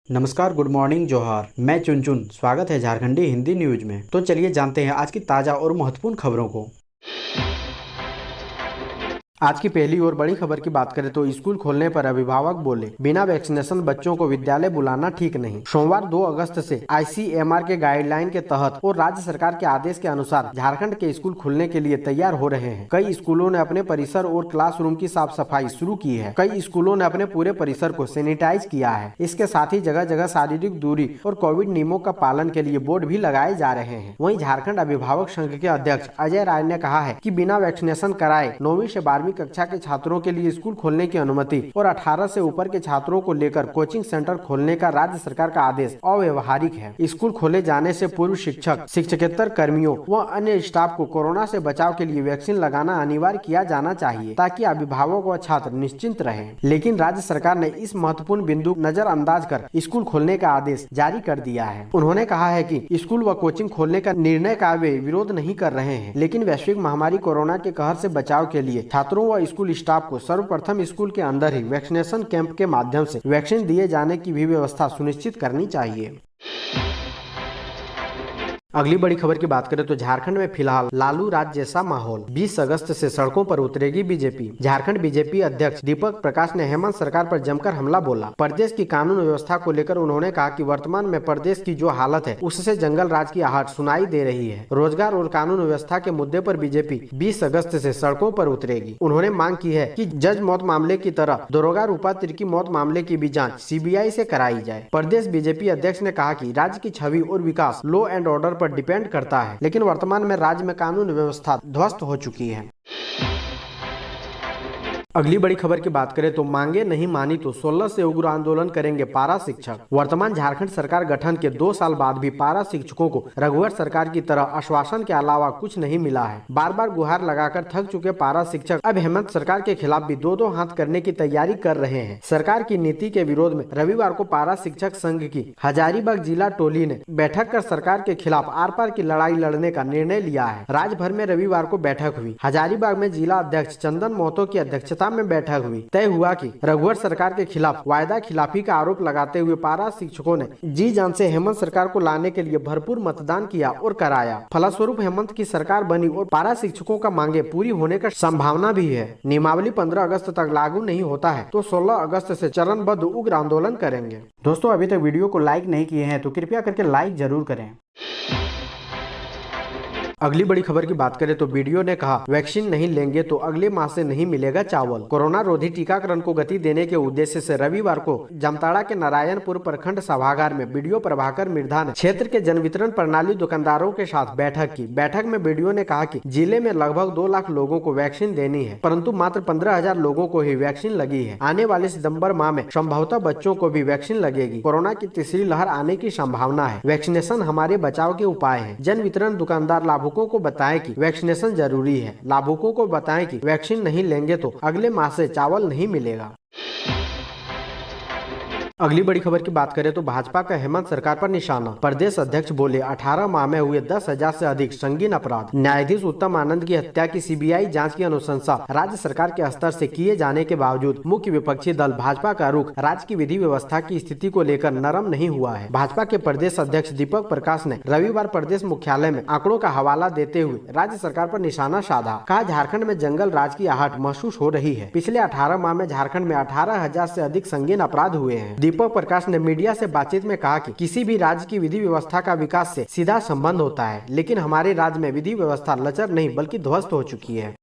नमस्कार, good morning, जोहार। मैं चुन स्वागत है झारखंडी हिंदी न्यूज में। तो चलिए जानते हैं आज की ताज़ा और महत्वपूर्ण खबरों को। आज की पहली और बड़ी खबर की बात करें तो स्कूल खोलने पर अभिभावक बोले बिना वैक्सीनेशन बच्चों को विद्यालय बुलाना ठीक नहीं। सोमवार 2 अगस्त से आईसीएमआर के गाइडलाइन के तहत और राज्य सरकार के आदेश के अनुसार झारखंड के स्कूल खुलने के लिए तैयार हो रहे हैं। कई स्कूलों ने अपने परिसर और क्लासरूम की साफ सफाई शुरू की है। कई स्कूलों ने अपने पूरे परिसर को सैनिटाइज किया है। इसके साथ ही जगह जगह शारीरिक दूरी और कोविड नियमों का पालन के लिए बोर्ड भी लगाए जा रहे हैं। वहीं झारखंड अभिभावक संघ के अध्यक्ष अजय राय ने कहा है कि बिना वैक्सीनेशन कराए 9वीं से 12वीं कक्षा के छात्रों के लिए स्कूल खोलने की अनुमति और 18 से ऊपर के छात्रों को लेकर कोचिंग सेंटर खोलने का राज्य सरकार का आदेश अव्यवहारिक है। स्कूल खोले जाने से पूर्व शिक्षक, शिक्षकेतर कर्मियों व अन्य स्टाफ को कोरोना से बचाव के लिए वैक्सीन लगाना अनिवार्य किया जाना चाहिए ताकि अभिभावक व छात्र निश्चिंत रहें। लेकिन राज्य सरकार ने इस महत्वपूर्ण बिंदु नजरअंदाज कर स्कूल खोलने का आदेश जारी कर दिया है। उन्होंने कहा है कि स्कूल व कोचिंग खोलने का निर्णय का वे विरोध नहीं कर रहे हैं, लेकिन वैश्विक महामारी कोरोना के कहर से बचाव के लिए छात्रों व स्कूल स्टाफ को सर्वप्रथम स्कूल के अंदर ही वैक्सीनेशन कैंप के माध्यम से वैक्सीन दिए जाने की भी व्यवस्था सुनिश्चित करनी चाहिए। अगली बड़ी खबर की बात करें तो झारखंड में फिलहाल लालू राज जैसा माहौल। 20 अगस्त से सड़कों पर उतरेगी बीजेपी। झारखंड बीजेपी अध्यक्ष दीपक प्रकाश ने हेमंत सरकार पर जमकर हमला बोला। प्रदेश की कानून व्यवस्था को लेकर उन्होंने कहा कि वर्तमान में प्रदेश की जो हालत है उससे जंगल राज की आहट सुनाई दे रही है। रोजगार और कानून व्यवस्था के मुद्दे पर बीजेपी 20 अगस्त से सड़कों पर उतरेगी। उन्होंने मांग की है कि जज मौत मामले की तरह दरोगा रूपा तिर्की मौत मामले की भी जाँच CBI से कराई जाए। प्रदेश बीजेपी अध्यक्ष ने कहा कि राज्य की छवि और विकास लॉ एंड ऑर्डर पर डिपेंड करता है, लेकिन वर्तमान में राज्य में कानून व्यवस्था ध्वस्त हो चुकी है। अगली बड़ी खबर की बात करें तो मांगे नहीं मानी तो 16 से उग्र आंदोलन करेंगे पारा शिक्षक। वर्तमान झारखंड सरकार गठन के 2 साल बाद भी पारा शिक्षकों को रघुवर सरकार की तरह आश्वासन के अलावा कुछ नहीं मिला है। बार बार गुहार लगाकर थक चुके पारा शिक्षक अब हेमंत सरकार के खिलाफ भी दो हाथ करने की तैयारी कर रहे हैं। सरकार की नीति के विरोध में रविवार को पारा शिक्षक संघ की हजारीबाग जिला टोली ने बैठक कर सरकार के खिलाफ आर पार की लड़ाई लड़ने का निर्णय लिया है। राज्य भर में रविवार को बैठक हुई। हजारीबाग में जिला अध्यक्ष चंदन महतो की अध्यक्षता में बैठक हुई। तय हुआ कि रघुवर सरकार के खिलाफ वायदा खिलाफी का आरोप लगाते हुए पारा शिक्षकों ने जी जान से हेमंत सरकार को लाने के लिए भरपूर मतदान किया और कराया। फलस्वरूप हेमंत की सरकार बनी और पारा शिक्षकों का मांगे पूरी होने का संभावना भी है। नियमावली 15 अगस्त तक लागू नहीं होता है तो 16 अगस्त से चरणबद्ध उग्र आंदोलन करेंगे। दोस्तों, अभी तक वीडियो को लाइक नहीं किए हैं तो कृपया करके लाइक जरूर करें। अगली बड़ी खबर की बात करें तो वीडियो ने कहा वैक्सीन नहीं लेंगे तो अगले माह से नहीं मिलेगा चावल। कोरोना रोधी टीकाकरण को गति देने के उद्देश्य से रविवार को जामताड़ा के नारायणपुर प्रखंड सभागार में बीडीओ प्रभाकर मिर्धा ने क्षेत्र के जन वितरण प्रणाली दुकानदारों के साथ बैठक की। बैठक में बीडीओ ने कहा कि जिले में लगभग 2 लाख लोगों को वैक्सीन देनी है, परंतु मात्र 15,000 लोगों को ही वैक्सीन लगी है। आने वाले सितंबर माह में संभवतः बच्चों को भी वैक्सीन लगेगी। कोरोना की तीसरी लहर आने की संभावना है। वैक्सीनेशन हमारे बचाव के उपाय है। जन वितरण दुकानदार लाभुकों को बताएं कि वैक्सीनेशन जरूरी है। लाभुकों को बताएं कि वैक्सीन नहीं लेंगे तो अगले माह से चावल नहीं मिलेगा। अगली बड़ी खबर की बात करें तो भाजपा का हेमंत सरकार पर निशाना। प्रदेश अध्यक्ष बोले 18 माह में हुए 10,000 से अधिक संगीन अपराध। न्यायाधीश उत्तम आनंद की हत्या की CBI जांच की अनुशंसा राज्य सरकार के स्तर से किए जाने के बावजूद मुख्य विपक्षी दल भाजपा का रुख राज्य की विधि व्यवस्था की स्थिति को लेकर नरम नहीं हुआ है। भाजपा के प्रदेश अध्यक्ष दीपक प्रकाश ने रविवार प्रदेश मुख्यालय में आंकड़ों का हवाला देते हुए राज्य सरकार पर निशाना साधा। कहा झारखंड में जंगल राज की आहट महसूस हो रही है। पिछले 18 माह में झारखंड में 18,000 से अधिक संगीन अपराध हुए हैं। दीपक प्रकाश ने मीडिया से बातचीत में कहा कि किसी भी राज्य की विधि व्यवस्था का विकास से सीधा संबंध होता है, लेकिन हमारे राज्य में विधि व्यवस्था लचर नहीं बल्कि ध्वस्त हो चुकी है।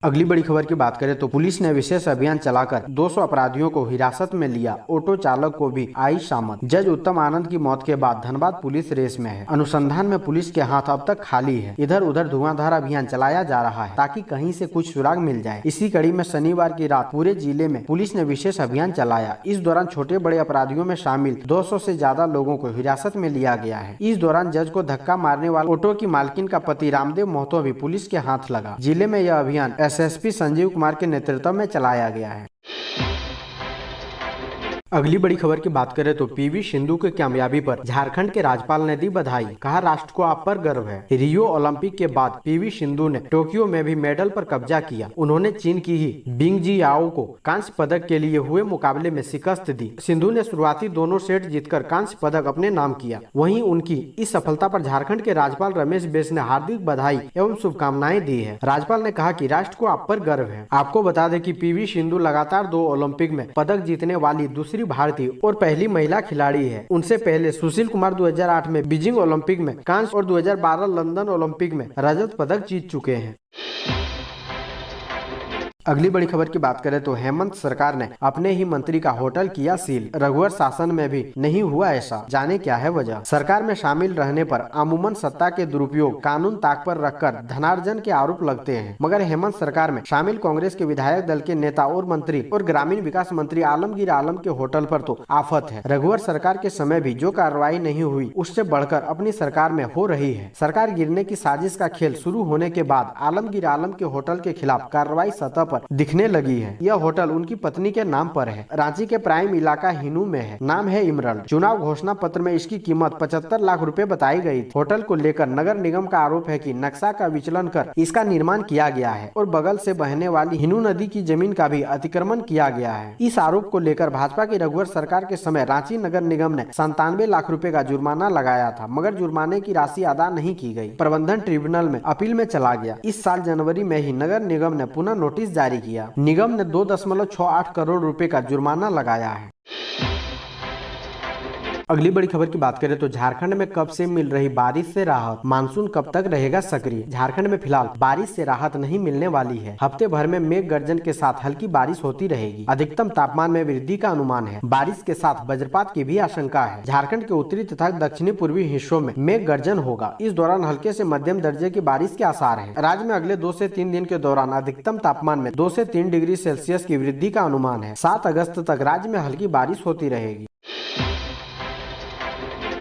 अगली बड़ी खबर की बात करें तो पुलिस ने विशेष अभियान चलाकर 200 अपराधियों को हिरासत में लिया। ऑटो चालक को भी आई शामत। जज उत्तम आनंद की मौत के बाद धनबाद पुलिस रेस में है। अनुसंधान में पुलिस के हाथ अब तक खाली है। इधर उधर धुआंधार अभियान चलाया जा रहा है ताकि कहीं से कुछ सुराग मिल जाए। इसी कड़ी में शनिवार की रात पूरे जिले में पुलिस ने विशेष अभियान चलाया। इस दौरान छोटे बड़े अपराधियों में शामिल 200 से ज्यादा लोगों को हिरासत में लिया गया है। इस दौरान जज को धक्का मारने वाले ऑटो की मालकिन का पति रामदेव महतो भी पुलिस के हाथ लगा। जिले में यह अभियान SSP संजीव कुमार के नेतृत्व में चलाया गया है। अगली बड़ी खबर की बात करें तो पीवी सिंधु की कामयाबी पर झारखंड के राज्यपाल ने दी बधाई। कहा, राष्ट्र को आप पर गर्व है। रियो ओलंपिक के बाद पीवी सिंधु ने टोक्यो में भी मेडल पर कब्जा किया। उन्होंने चीन की ही बिंगजियाओ को कांस्य पदक के लिए हुए मुकाबले में शिकस्त दी। सिंधु ने शुरुआती दोनों सेट जीतकर कांस्य पदक अपने नाम किया। वहीं उनकी इस सफलता पर झारखंड के राज्यपाल रमेश बैस ने हार्दिक बधाई एवं शुभकामनाएं दी है। राज्यपाल ने कहा कि राष्ट्र को आप पर गर्व है। आपको बता दें कि पीवी सिंधु लगातार 2 ओलंपिक में पदक जीतने वाली दूसरी भारतीय और पहली महिला खिलाड़ी है। उनसे पहले सुशील कुमार 2008 में बीजिंग ओलंपिक में कांस्य और 2012 लंदन ओलंपिक में रजत पदक जीत चुके हैं। अगली बड़ी खबर की बात करें तो हेमंत सरकार ने अपने ही मंत्री का होटल किया सील। रघुवर शासन में भी नहीं हुआ ऐसा, जाने क्या है वजह। सरकार में शामिल रहने पर अमूमन सत्ता के दुरुपयोग कानून ताक पर रखकर धनार्जन के आरोप लगते हैं, मगर हेमंत सरकार में शामिल कांग्रेस के विधायक दल के नेता और मंत्री और ग्रामीण विकास मंत्री आलमगीर आलम के होटल पर तो आफत है। रघुवर सरकार के समय भी जो कार्रवाई नहीं हुई उससे बढ़कर अपनी सरकार में हो रही है। सरकार गिरने की साजिश का खेल शुरू होने के बाद आलमगीर आलम के होटल के खिलाफ कार्रवाई सतह पर दिखने लगी है। यह होटल उनकी पत्नी के नाम पर है। रांची के प्राइम इलाका हिनू में है। नाम है इमरल्ड। चुनाव घोषणा पत्र में इसकी कीमत 75 लाख रुपए बताई गई। होटल को लेकर नगर निगम का आरोप है कि नक्शा का विचलन कर इसका निर्माण किया गया है और बगल से बहने वाली हिनू नदी की जमीन का भी अतिक्रमण किया गया है। इस आरोप को लेकर भाजपा की रघुवर सरकार के समय रांची नगर निगम ने 97 लाख रुपए का जुर्माना लगाया था, मगर जुर्माने की राशि अदा नहीं की गई। प्रबंधन ट्रिब्यूनल में अपील में चला गया। इस साल जनवरी में ही नगर निगम ने पुनः नोटिस जारी किया। निगम ने 2.68 करोड़ रुपए का जुर्माना लगाया है। अगली बड़ी खबर की बात करें तो झारखंड में कब से मिल रही बारिश से राहत, मानसून कब तक रहेगा सक्रिय। झारखंड में फिलहाल बारिश से राहत नहीं मिलने वाली है। हफ्ते भर में मेघ गर्जन के साथ हल्की बारिश होती रहेगी। अधिकतम तापमान में वृद्धि का अनुमान है। बारिश के साथ वज्रपात की भी आशंका है। झारखंड के उत्तरी तथा दक्षिणी पूर्वी हिस्सों में मेघ गर्जन होगा। इस दौरान हल्के से मध्यम दर्जे की बारिश के आसार है। राज्य में अगले 2 से 3 दिन के दौरान अधिकतम तापमान में 2 से 3 डिग्री सेल्सियस की वृद्धि का अनुमान है। 7 अगस्त तक राज्य में हल्की बारिश होती रहेगी।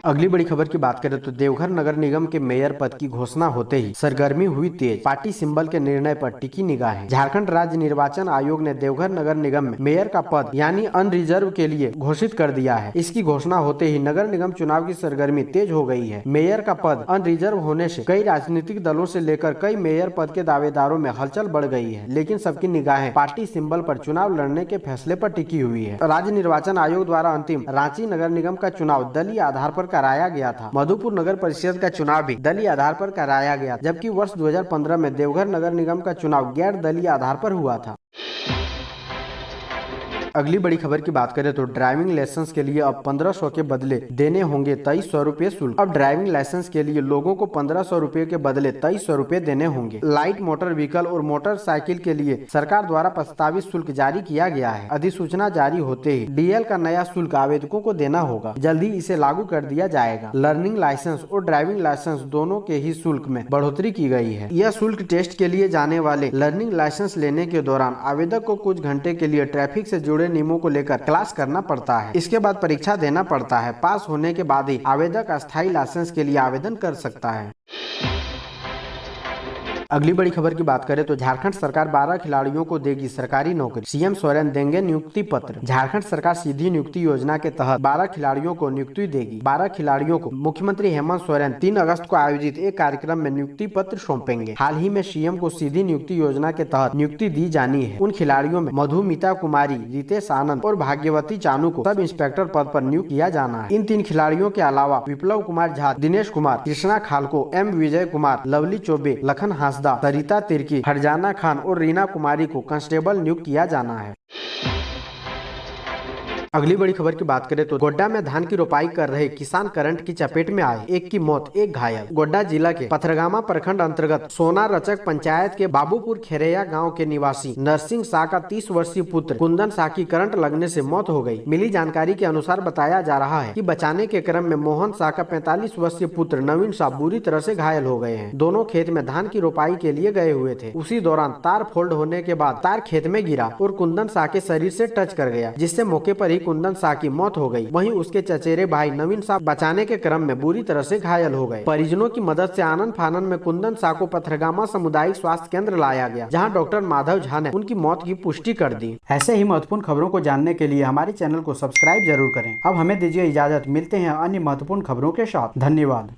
अगली बड़ी खबर की बात करें तो देवघर नगर निगम के मेयर पद की घोषणा होते ही सरगर्मी हुई तेज। पार्टी सिंबल के निर्णय पर टिकी निगाहें। झारखंड राज्य निर्वाचन आयोग ने देवघर नगर निगम में मेयर का पद यानी अनरिजर्व के लिए घोषित कर दिया है। इसकी घोषणा होते ही नगर निगम चुनाव की सरगर्मी तेज हो गई है। मेयर का पद अनरिजर्व होने से कई राजनीतिक दलों से लेकर कई मेयर पद के दावेदारों में हलचल बढ़ गई है, लेकिन सबकी निगाहें पार्टी सिंबल पर चुनाव लड़ने के फैसले पर टिकी हुई है। राज्य निर्वाचन आयोग द्वारा अंतिम रांची नगर निगम का चुनाव दलीय आधार पर कराया गया था। मधुपुर नगर परिषद का चुनाव भी दलीय आधार पर कराया गया, जबकि वर्ष 2015 में देवघर नगर निगम का चुनाव गैर दलीय आधार पर हुआ था। अगली बड़ी खबर की बात करें तो ड्राइविंग लाइसेंस के लिए अब 1500 के बदले देने होंगे 2300 रुपए शुल्क। अब ड्राइविंग लाइसेंस के लिए लोगों को 1500 रुपए के बदले 2300 रुपए देने होंगे। लाइट मोटर व्हीकल और मोटरसाइकिल के लिए सरकार द्वारा प्रस्तावित शुल्क जारी किया गया है। अधिसूचना जारी होते ही डीएल का नया शुल्क आवेदकों को देना होगा। जल्दी इसे लागू कर दिया जाएगा। लर्निंग लाइसेंस और ड्राइविंग लाइसेंस दोनों के ही शुल्क में बढ़ोतरी की गई है। यह शुल्क टेस्ट के लिए जाने वाले लर्निंग लाइसेंस लेने के दौरान आवेदक को कुछ घंटे के लिए ट्रैफिक से जुड़े नियमों को लेकर क्लास करना पड़ता है। इसके बाद परीक्षा देना पड़ता है। पास होने के बाद ही आवेदक अस्थायी लाइसेंस के लिए आवेदन कर सकता है। अगली बड़ी खबर की बात करें तो झारखंड सरकार 12 खिलाड़ियों को देगी सरकारी नौकरी। सीएम सोरेन देंगे नियुक्ति पत्र। झारखंड सरकार सीधी नियुक्ति योजना के तहत 12 खिलाड़ियों को नियुक्ति देगी। 12 खिलाड़ियों को मुख्यमंत्री हेमंत सोरेन 3 अगस्त को आयोजित एक कार्यक्रम में नियुक्ति पत्र सौंपेंगे। हाल ही में सीएम को सीधी नियुक्ति योजना के तहत नियुक्ति दी जानी है। उन खिलाड़ियों में मधुमिता कुमारी, रितेश आनंद और भाग्यवती चानू को सब इंस्पेक्टर पद पर नियुक्त किया जाना है। इन 3 खिलाड़ियों के अलावा विप्लव कुमार झा, दिनेश कुमार, कृष्णा खालको, एम विजय कुमार, लवली चौबे, लखन हांसदा, सरिता तिर्की, फरजाना खान और रीना कुमारी को कांस्टेबल नियुक्त किया जाना है। अगली बड़ी खबर की बात करें तो गोड्डा में धान की रोपाई कर रहे किसान करंट की चपेट में आए। एक की मौत, एक घायल। गोड्डा जिला के पथरगामा प्रखंड अंतर्गत सोना रचक पंचायत के बाबूपुर खेरैया गांव के निवासी नरसिंह शाह का 30 वर्षीय पुत्र कुंदन शाह की करंट लगने से मौत हो गई। मिली जानकारी के अनुसार बताया जा रहा है कि बचाने के क्रम में मोहन शाह का 45 वर्षीय पुत्र नवीन शाह बुरी तरह से घायल हो गए हैं। दोनों खेत में धान की रोपाई के लिए गए हुए थे। उसी दौरान तार फोल्ड होने के बाद तार खेत में गिरा और कुंदन शाह के शरीर से टच कर गया, जिससे मौके पर ही कुंदन शाह की मौत हो गई। वहीं उसके चचेरे भाई नवीन शाह बचाने के क्रम में बुरी तरह से घायल हो गए। परिजनों की मदद से आनन फानन में कुंदन शाह को पथरगामा सामुदायिक स्वास्थ्य केंद्र लाया गया, जहां डॉक्टर माधव झा ने उनकी मौत की पुष्टि कर दी। ऐसे ही महत्वपूर्ण खबरों को जानने के लिए हमारे चैनल को सब्सक्राइब जरूर करें। अब हमें दीजिए इजाजत, मिलते हैं अन्य महत्वपूर्ण खबरों के साथ। धन्यवाद।